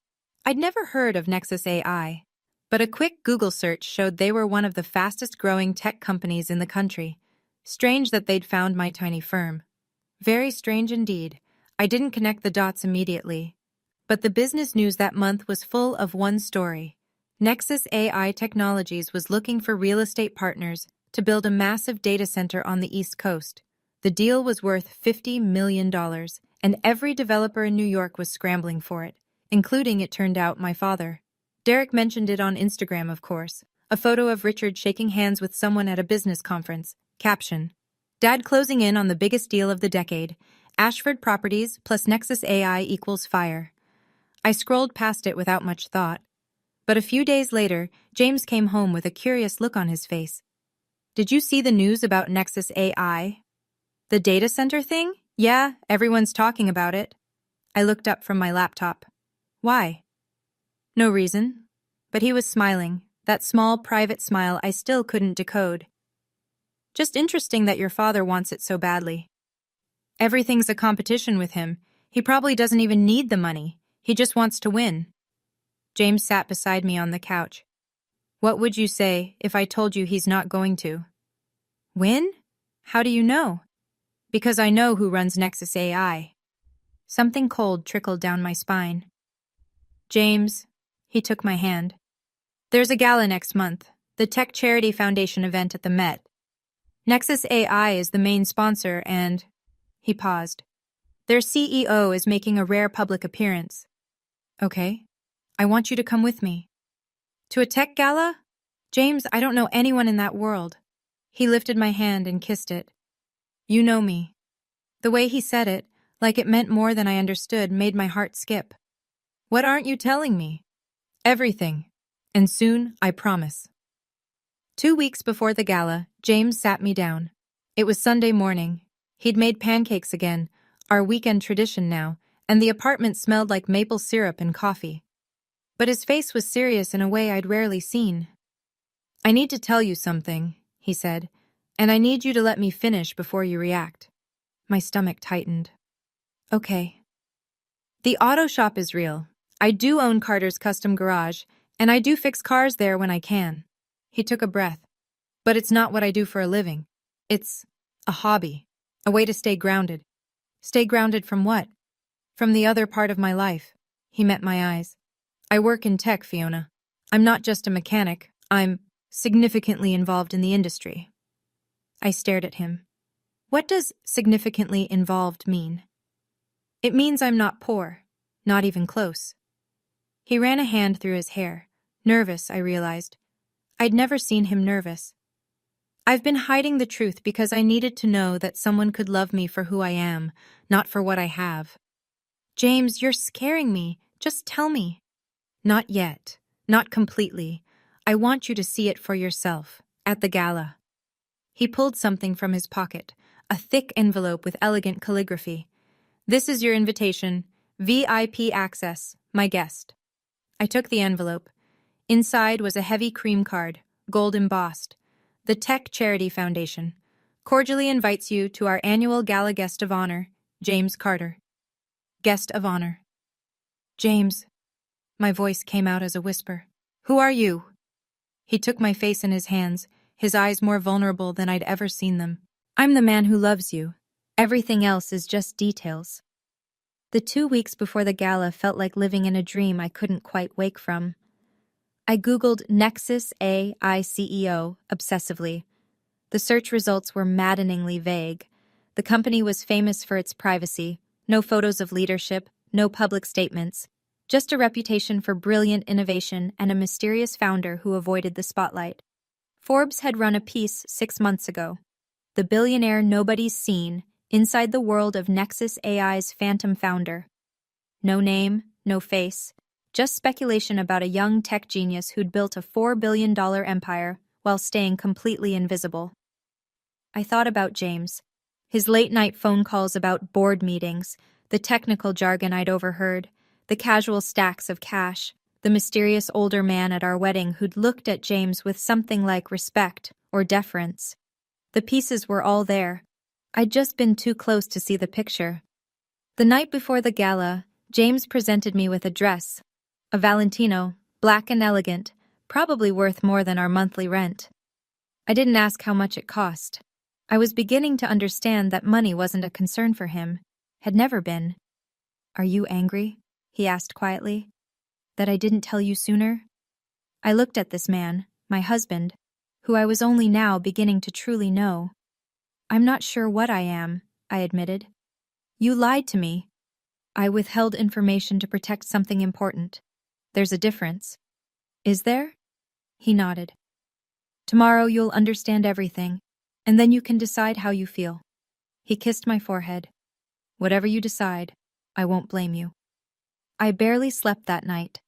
I'd never heard of Nexus AI, but a quick Google search showed they were one of the fastest-growing tech companies in the country. Strange that they'd found my tiny firm. Very strange indeed. I didn't connect the dots immediately. But the business news that month was full of one story. Nexus AI Technologies was looking for real estate partners to build a massive data center on the East Coast. The deal was worth $50 million, and every developer in New York was scrambling for it, including, it turned out, my father. Derek mentioned it on Instagram, of course. A photo of Richard shaking hands with someone at a business conference. Caption: Dad closing in on the biggest deal of the decade. Ashford Properties plus Nexus AI equals fire. I scrolled past it without much thought. But a few days later, James came home with a curious look on his face. Did you see the news about Nexus AI? The data center thing? Yeah, everyone's talking about it. I looked up from my laptop. Why? No reason. But he was smiling, that small, private smile I still couldn't decode. Just interesting that your father wants it so badly. Everything's a competition with him. He probably doesn't even need the money. He just wants to win. James sat beside me on the couch. What would you say if I told you he's not going to? Win? How do you know? Because I know who runs Nexus AI. Something cold trickled down my spine. James, he took my hand. There's a gala next month, the Tech Charity Foundation event at the Met. Nexus AI is the main sponsor and... He paused. Their CEO is making a rare public appearance. Okay. I want you to come with me. To a tech gala? James, I don't know anyone in that world. He lifted my hand and kissed it. You know me. The way he said it, like it meant more than I understood, made my heart skip. What aren't you telling me? Everything. And soon, I promise. 2 weeks before the gala, James sat me down. It was Sunday morning. He'd made pancakes again, our weekend tradition now, and the apartment smelled like maple syrup and coffee. But his face was serious in a way I'd rarely seen. I need to tell you something, he said, and I need you to let me finish before you react. My stomach tightened. Okay. The auto shop is real. I do own Carter's Custom Garage, and I do fix cars there when I can. He took a breath. But it's not what I do for a living. It's a hobby, a way to stay grounded. Stay grounded from what? From the other part of my life. He met my eyes. I work in tech, Fiona. I'm not just a mechanic. I'm significantly involved in the industry. I stared at him. What does significantly involved mean? It means I'm not poor, not even close. He ran a hand through his hair. Nervous, I realized. I'd never seen him nervous. I've been hiding the truth because I needed to know that someone could love me for who I am, not for what I have. James, you're scaring me. Just tell me. Not yet. Not completely. I want you to see it for yourself, at the gala. He pulled something from his pocket, a thick envelope with elegant calligraphy. This is your invitation. VIP access, my guest. I took the envelope. Inside was a heavy cream card, gold embossed. The Tech Charity Foundation cordially invites you to our annual gala guest of honor, James Carter. Guest of honor. James. My voice came out as a whisper. Who are you? He took my face in his hands, his eyes more vulnerable than I'd ever seen them. I'm the man who loves you. Everything else is just details. The 2 weeks before the gala felt like living in a dream I couldn't quite wake from. I Googled Nexus AI CEO obsessively. The search results were maddeningly vague. The company was famous for its privacy. No photos of leadership, no public statements. Just a reputation for brilliant innovation and a mysterious founder who avoided the spotlight. Forbes had run a piece 6 months ago. The billionaire nobody's seen inside the world of Nexus AI's phantom founder. No name, no face. Just speculation about a young tech genius who'd built a $4 billion empire while staying completely invisible. I thought about James, his late-night phone calls about board meetings, the technical jargon I'd overheard, the casual stacks of cash, the mysterious older man at our wedding who'd looked at James with something like respect or deference. The pieces were all there. I'd just been too close to see the picture. The night before the gala, James presented me with a dress, a Valentino, black and elegant, probably worth more than our monthly rent. I didn't ask how much it cost. I was beginning to understand that money wasn't a concern for him, had never been. "Are you angry?" he asked quietly. "That I didn't tell you sooner?" I looked at this man, my husband, who I was only now beginning to truly know. "I'm not sure what I am," I admitted. "You lied to me." "I withheld information to protect something important. There's a difference." "Is there?" He nodded. "Tomorrow you'll understand everything, and then you can decide how you feel." He kissed my forehead. "Whatever you decide, I won't blame you." I barely slept that night.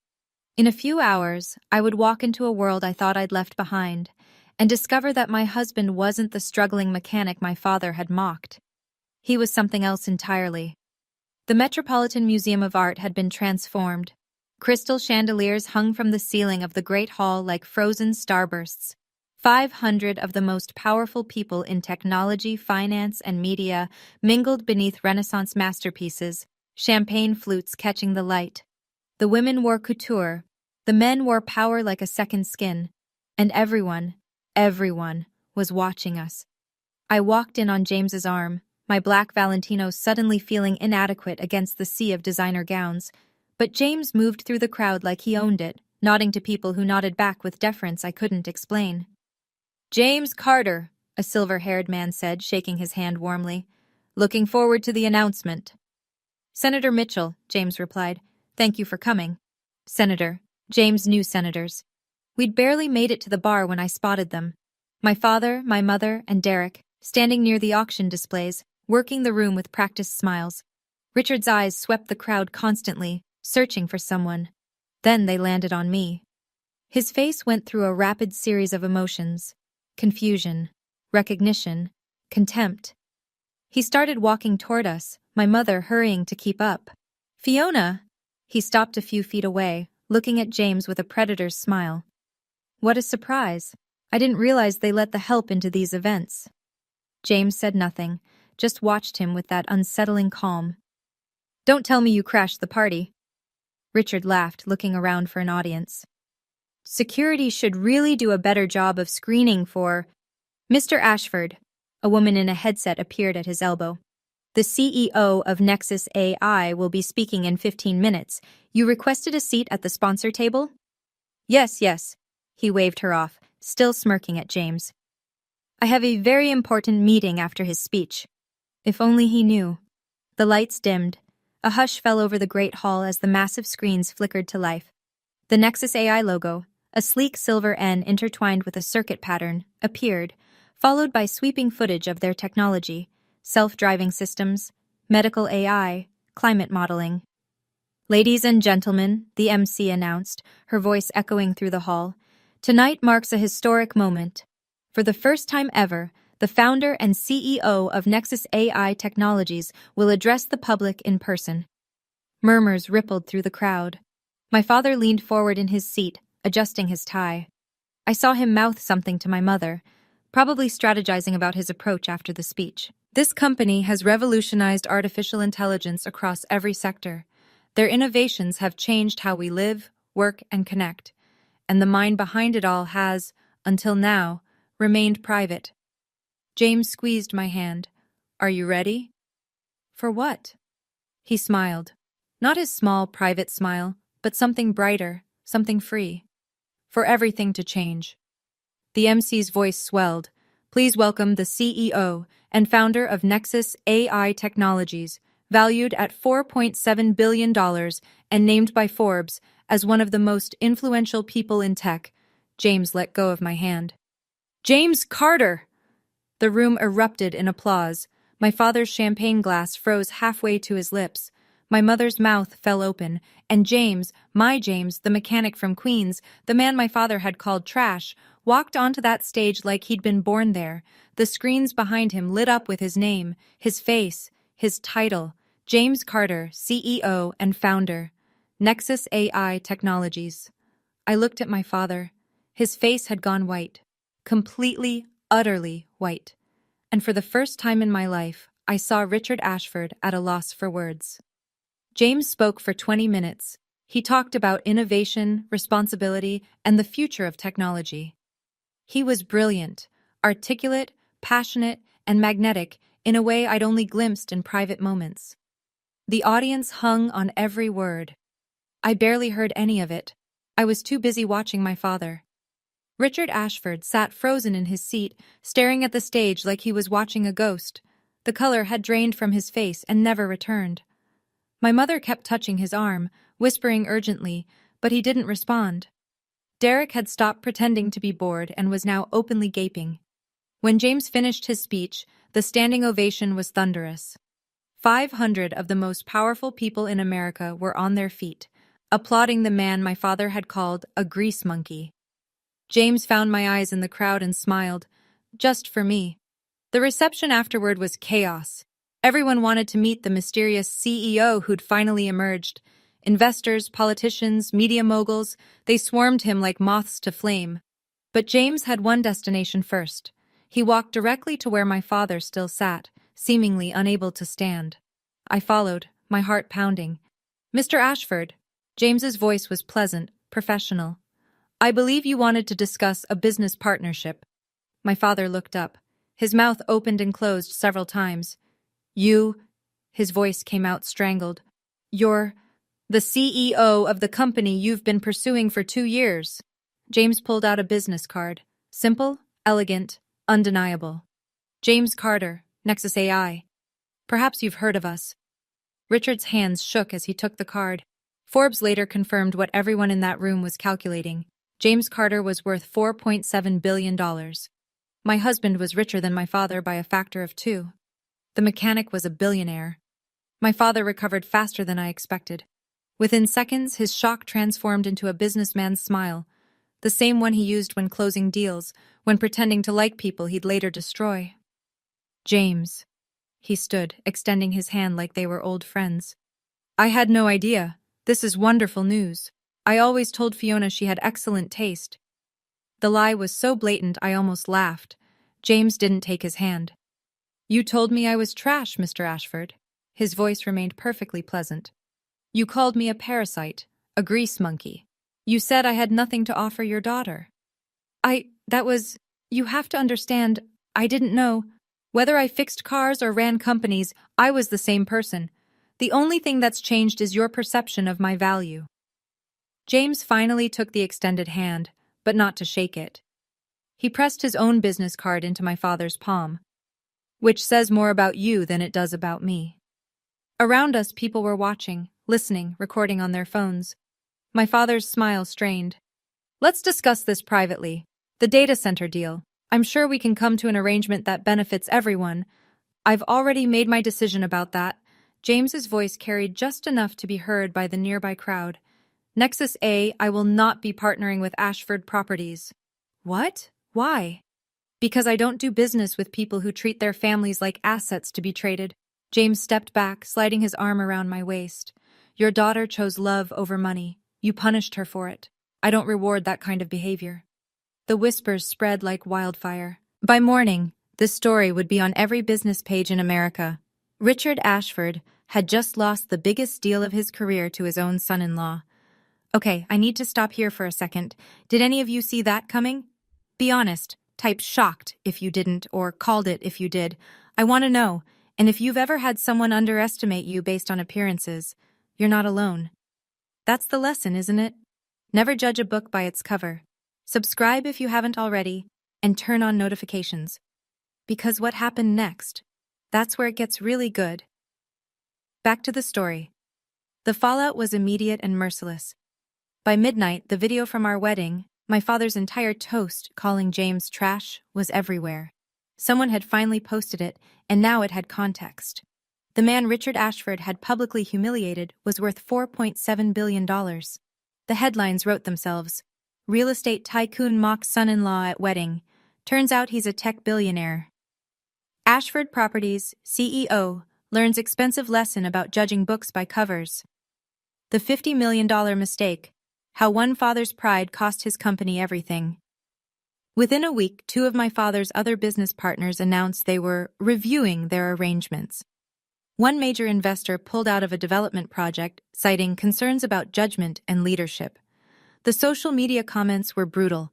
In a few hours, I would walk into a world I thought I'd left behind, and discover that my husband wasn't the struggling mechanic my father had mocked. He was something else entirely. The Metropolitan Museum of Art had been transformed. Crystal chandeliers hung from the ceiling of the Great Hall like frozen starbursts. 500 of the most powerful people in technology, finance, and media mingled beneath Renaissance masterpieces, champagne flutes catching the light. The women wore couture, the men wore power like a second skin, and everyone was watching us. I walked in on James's arm, my black Valentino suddenly feeling inadequate against the sea of designer gowns, but James moved through the crowd like he owned it, nodding to people who nodded back with deference I couldn't explain. "James Carter," a silver-haired man said, shaking his hand warmly. "Looking forward to the announcement." "Senator Mitchell," James replied. "Thank you for coming." Senator. James knew senators. We'd barely made it to the bar when I spotted them. My father, my mother, and Derek, standing near the auction displays, working the room with practiced smiles. Richard's eyes swept the crowd constantly, searching for someone. Then they landed on me. His face went through a rapid series of emotions. Confusion, recognition, contempt. He started walking toward us, my mother hurrying to keep up. "Fiona!" He stopped a few feet away, looking at James with a predator's smile. What a surprise. I didn't realize they let the help into these events. James said nothing, just watched him with that unsettling calm. "Don't tell me you crashed the party." Richard laughed, looking around for an audience. "Security should really do a better job of screening for—" "Mr. Ashford," a woman in a headset appeared at his elbow. "The CEO of Nexus AI will be speaking in 15 minutes. You requested a seat at the sponsor table?" Yes. He waved her off, still smirking at James. "I have a very important meeting after his speech." If only he knew. The lights dimmed. A hush fell over the great hall as the massive screens flickered to life. The Nexus AI logo, a sleek silver N intertwined with a circuit pattern, appeared, followed by sweeping footage of their technology, self-driving systems, medical AI, climate modeling. "Ladies and gentlemen," the MC announced, her voice echoing through the hall, "tonight marks a historic moment. For the first time ever, the founder and CEO of Nexus AI Technologies will address the public in person." Murmurs rippled through the crowd. My father leaned forward in his seat, adjusting his tie. I saw him mouth something to my mother, probably strategizing about his approach after the speech. "This company has revolutionized artificial intelligence across every sector. Their innovations have changed how we live, work, and connect. And the mind behind it all has, until now, remained private." James squeezed my hand. "Are you ready?" "For what?" He smiled. Not his small, private smile, but something brighter, something free. "For everything to change." The MC's voice swelled. "Please welcome the CEO and founder of Nexus AI Technologies, valued at $4.7 billion and named by Forbes as one of the most influential people in tech." James let go of my hand. "James Carter!" The room erupted in applause. My father's champagne glass froze halfway to his lips. My mother's mouth fell open, and James, my James, the mechanic from Queens, the man my father had called trash, walked onto that stage like he'd been born there. The screens behind him lit up with his name, his face, his title, James Carter, CEO and founder, Nexus AI Technologies. I looked at my father. His face had gone white, completely, utterly white. And for the first time in my life, I saw Richard Ashford at a loss for words. James spoke for 20 minutes. He talked about innovation, responsibility, and the future of technology. He was brilliant, articulate, passionate, and magnetic in a way I'd only glimpsed in private moments. The audience hung on every word. I barely heard any of it. I was too busy watching my father. Richard Ashford sat frozen in his seat, staring at the stage like he was watching a ghost. The color had drained from his face and never returned. My mother kept touching his arm, whispering urgently, but he didn't respond. Derek had stopped pretending to be bored and was now openly gaping. When James finished his speech, the standing ovation was thunderous. 500 of the most powerful people in America were on their feet, applauding the man my father had called a grease monkey. James found my eyes in the crowd and smiled, just for me. The reception afterward was chaos. Everyone wanted to meet the mysterious CEO who'd finally emerged. Investors, politicians, media moguls, they swarmed him like moths to flame. But James had one destination first. He walked directly to where my father still sat, seemingly unable to stand. I followed, my heart pounding. "Mr. Ashford." James's voice was pleasant, professional. "I believe you wanted to discuss a business partnership." My father looked up. His mouth opened and closed several times. "You," his voice came out strangled, "you're the CEO of the company you've been pursuing for 2 years." James pulled out a business card. Simple, elegant, undeniable. "James Carter, Nexus AI. Perhaps you've heard of us." Richard's hands shook as he took the card. Forbes later confirmed what everyone in that room was calculating. James Carter was worth $4.7 billion. My husband was richer than my father by a factor of 2. The mechanic was a billionaire. My father recovered faster than I expected. Within seconds, his shock transformed into a businessman's smile, the same one he used when closing deals, when pretending to like people he'd later destroy. "James." He stood, extending his hand like they were old friends. "I had no idea. This is wonderful news. I always told Fiona she had excellent taste." The lie was so blatant I almost laughed. James didn't take his hand. "You told me I was trash, Mr. Ashford." His voice remained perfectly pleasant. "You called me a parasite, a grease monkey. You said I had nothing to offer your daughter." You have to understand, I didn't know. Whether I fixed cars or ran companies, I was the same person. The only thing that's changed is your perception of my value." James finally took the extended hand, but not to shake it. He pressed his own business card into my father's palm. "Which says more about you than it does about me." Around us, people were watching, listening, recording on their phones. My father's smile strained. "Let's discuss this privately. The data center deal. I'm sure we can come to an arrangement that benefits everyone. I've already made my decision about that." James's voice carried just enough to be heard by the nearby crowd. "Nexus A, I will not be partnering with Ashford Properties." "What? Why?" "Because I don't do business with people who treat their families like assets to be traded." James stepped back, sliding his arm around my waist. "Your daughter chose love over money. You punished her for it. I don't reward that kind of behavior." The whispers spread like wildfire. By morning, this story would be on every business page in America. Richard Ashford had just lost the biggest deal of his career to his own son-in-law. Okay, I need to stop here for a second. Did any of you see that coming? Be honest. Type shocked if you didn't, or called it if you did. I want to know. And if you've ever had someone underestimate you based on appearances, you're not alone. That's the lesson, isn't it? Never judge a book by its cover. Subscribe if you haven't already, and turn on notifications. Because what happened next? That's where it gets really good. Back to the story. The fallout was immediate and merciless. By midnight, the video from our wedding, my father's entire toast calling James trash, was everywhere. Someone had finally posted it, and now it had context. The man Richard Ashford had publicly humiliated was worth $4.7 billion. The headlines wrote themselves. "Real estate tycoon mocks son-in-law at wedding. Turns out he's a tech billionaire." Ashford Properties, CEO, learns expensive lesson about judging books by covers. The $50 million mistake. How one father's pride cost his company everything. Within a week, 2 of my father's other business partners announced they were reviewing their arrangements. One major investor pulled out of a development project, citing concerns about judgment and leadership. The social media comments were brutal.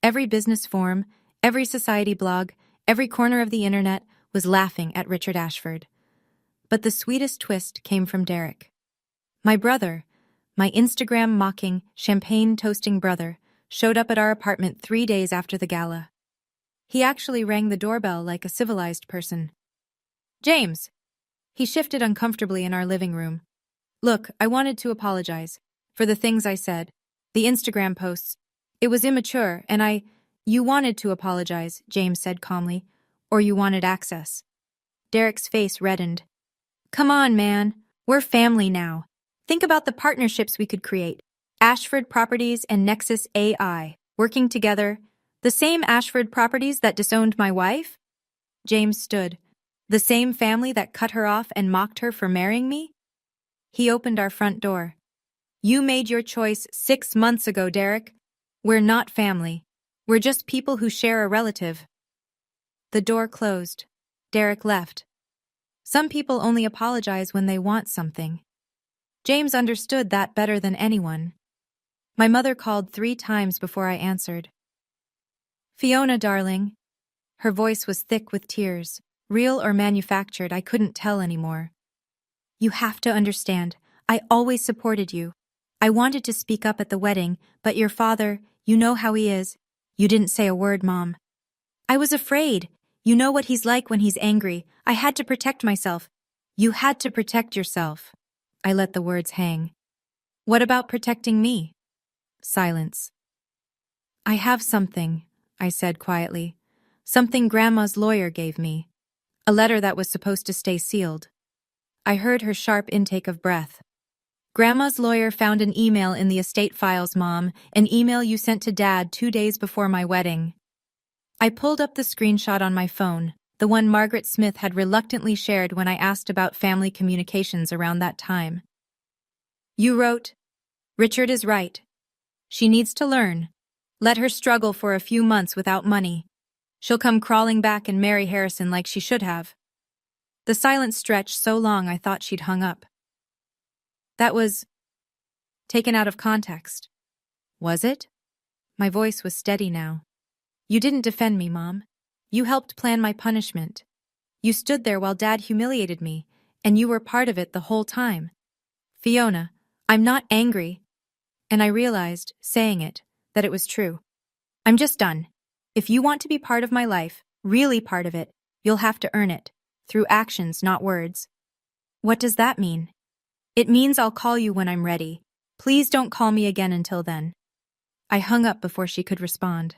Every business forum, every society blog, every corner of the internet was laughing at Richard Ashford. But the sweetest twist came from Derek. My brother, my Instagram-mocking, champagne-toasting brother, showed up at our apartment 3 days after the gala. He actually rang the doorbell like a civilized person. "James!" He shifted uncomfortably in our living room. "Look, I wanted to apologize for the things I said, the Instagram posts. It was immature, and You wanted to apologize," James said calmly, "or you wanted access." Derek's face reddened. "Come on, man. We're family now. Think about the partnerships we could create. Ashford Properties and Nexus AI, working together. The same Ashford Properties that disowned my wife?" James stood. "The same family that cut her off and mocked her for marrying me?" He opened our front door. "You made your choice 6 months ago, Derek. We're not family. We're just people who share a relative." The door closed. Derek left. Some people only apologize when they want something. James understood that better than anyone. My mother called 3 times before I answered. "Fiona, darling." Her voice was thick with tears. Real or manufactured, I couldn't tell anymore. "You have to understand, I always supported you. I wanted to speak up at the wedding, but your father, you know how he is." "You didn't say a word, Mom." "I was afraid. You know what he's like when he's angry. I had to protect myself." "You had to protect yourself." I let the words hang. "What about protecting me?" Silence. "I have something," I said quietly. "Something Grandma's lawyer gave me. A letter that was supposed to stay sealed." I heard her sharp intake of breath. "Grandma's lawyer found an email in the estate files, Mom, an email you sent to Dad 2 days before my wedding." I pulled up the screenshot on my phone, the one Margaret Smith had reluctantly shared when I asked about family communications around that time. "You wrote, 'Richard is right. She needs to learn. Let her struggle for a few months without money. She'll come crawling back and marry Harrison like she should have.'" The silence stretched so long I thought she'd hung up. "That was taken out of context." "Was it?" My voice was steady now. "You didn't defend me, Mom. You helped plan my punishment. You stood there while Dad humiliated me, and you were part of it the whole time. Fiona, I'm not angry." And I realized, saying it, that it was true. "I'm just done. If you want to be part of my life, really part of it, you'll have to earn it, through actions, not words." "What does that mean?" "It means I'll call you when I'm ready. Please don't call me again until then." I hung up before she could respond.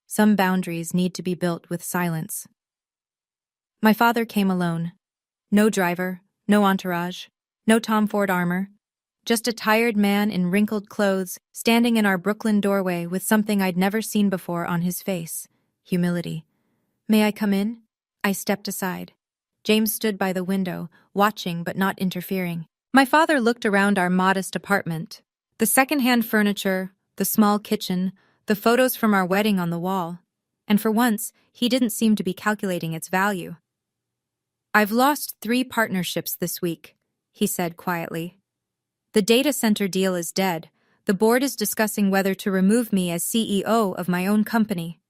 Some boundaries need to be built with silence. My father came alone. No driver, no entourage, no Tom Ford armor. Just a tired man in wrinkled clothes, standing in our Brooklyn doorway with something I'd never seen before on his face: humility. "May I come in?" I stepped aside. James stood by the window, watching but not interfering. My father looked around our modest apartment. The second-hand furniture, the small kitchen, the photos from our wedding on the wall. And for once, he didn't seem to be calculating its value. "I've lost 3 partnerships this week," he said quietly. "The data center deal is dead. The board is discussing whether to remove me as CEO of my own company."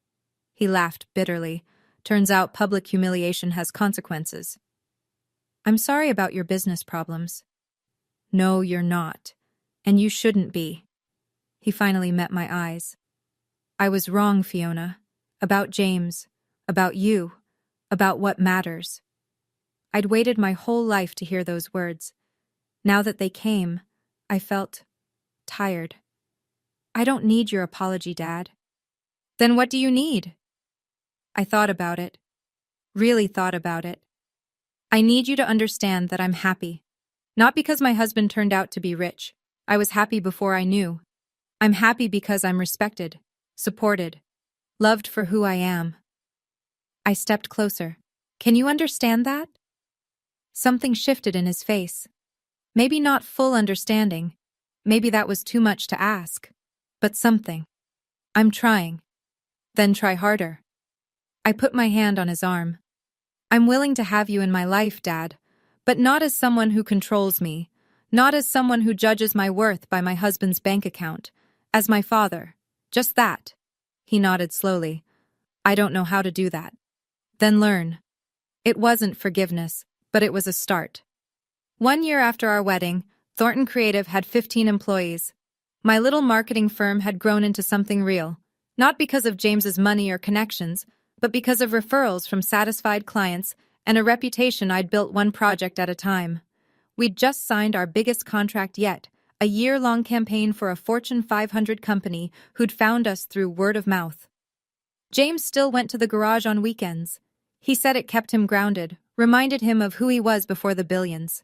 He laughed bitterly. "Turns out public humiliation has consequences." "I'm sorry about your business problems." "No, you're not. And you shouldn't be." He finally met my eyes. "I was wrong, Fiona. About James. About you. About what matters." I'd waited my whole life to hear those words. Now that they came, I felt tired. "I don't need your apology, Dad." "Then what do you need?" I thought about it. Really thought about it. "I need you to understand that I'm happy. Not because my husband turned out to be rich. I was happy before I knew. I'm happy because I'm respected, supported, loved for who I am." I stepped closer. "Can you understand that?" Something shifted in his face. Maybe not full understanding. Maybe that was too much to ask. But something. "I'm trying." "Then try harder." I put my hand on his arm. "I'm willing to have you in my life, Dad, But not as someone who controls me, not as someone who judges my worth by my husband's bank account, as my father. Just that. He nodded slowly. I don't know how to do that. Then learn. It wasn't forgiveness, but it was a start. 1 year after our wedding, Thornton Creative had 15 employees. My little marketing firm had grown into something real, not because of James's money or connections, but because of referrals from satisfied clients and a reputation I'd built one project at a time. We'd just signed our biggest contract yet, a year-long campaign for a Fortune 500 company who'd found us through word of mouth. James still went to the garage on weekends. He said it kept him grounded, reminded him of who he was before the billions.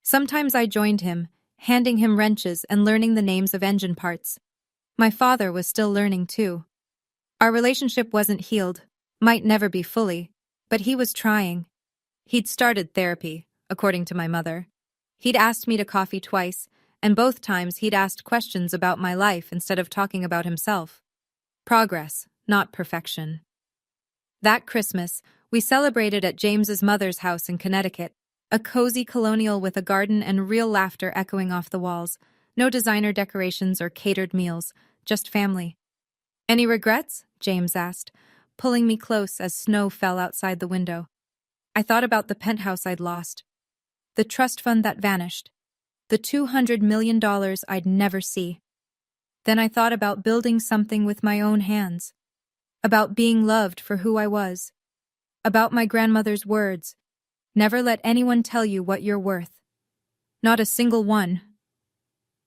Sometimes I joined him, handing him wrenches and learning the names of engine parts. My father was still learning too. Our relationship wasn't healed, might never be fully, but he was trying. He'd started therapy, according to my mother. He'd asked me to coffee twice, and both times he'd asked questions about my life instead of talking about himself. Progress, not perfection. That Christmas, we celebrated at James's mother's house in Connecticut, a cozy colonial with a garden and real laughter echoing off the walls. No designer decorations or catered meals, just family. Any regrets? James asked, pulling me close as snow fell outside the window. I thought about the penthouse I'd lost, the trust fund that vanished, the $200 million I'd never see. Then I thought about building something with my own hands, about being loved for who I was, about my grandmother's words, never let anyone tell you what you're worth. Not a single one.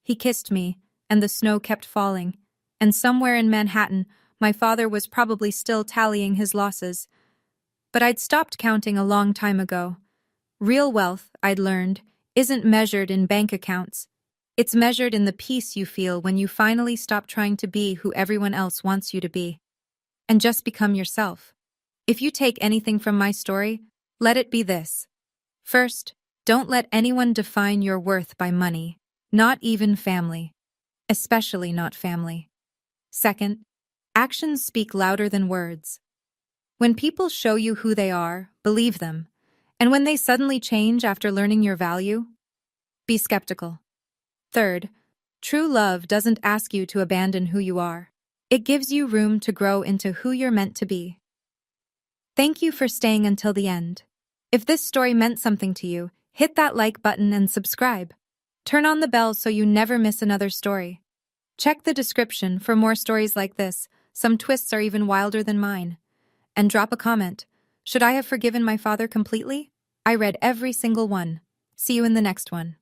He kissed me, and the snow kept falling, and somewhere in Manhattan, my father was probably still tallying his losses. But I'd stopped counting a long time ago. Real wealth, I'd learned, isn't measured in bank accounts. It's measured in the peace you feel when you finally stop trying to be who everyone else wants you to be, and just become yourself. If you take anything from my story, let it be this. First, don't let anyone define your worth by money, not even family. Especially not family. Second, actions speak louder than words. When people show you who they are, believe them. And when they suddenly change after learning your value, be skeptical. Third, true love doesn't ask you to abandon who you are. It gives you room to grow into who you're meant to be. Thank you for staying until the end. If this story meant something to you, hit that like button and subscribe. Turn on the bell so you never miss another story. Check the description for more stories like this. Some twists are even wilder than mine. And drop a comment. Should I have forgiven my father completely? I read every single one. See you in the next one.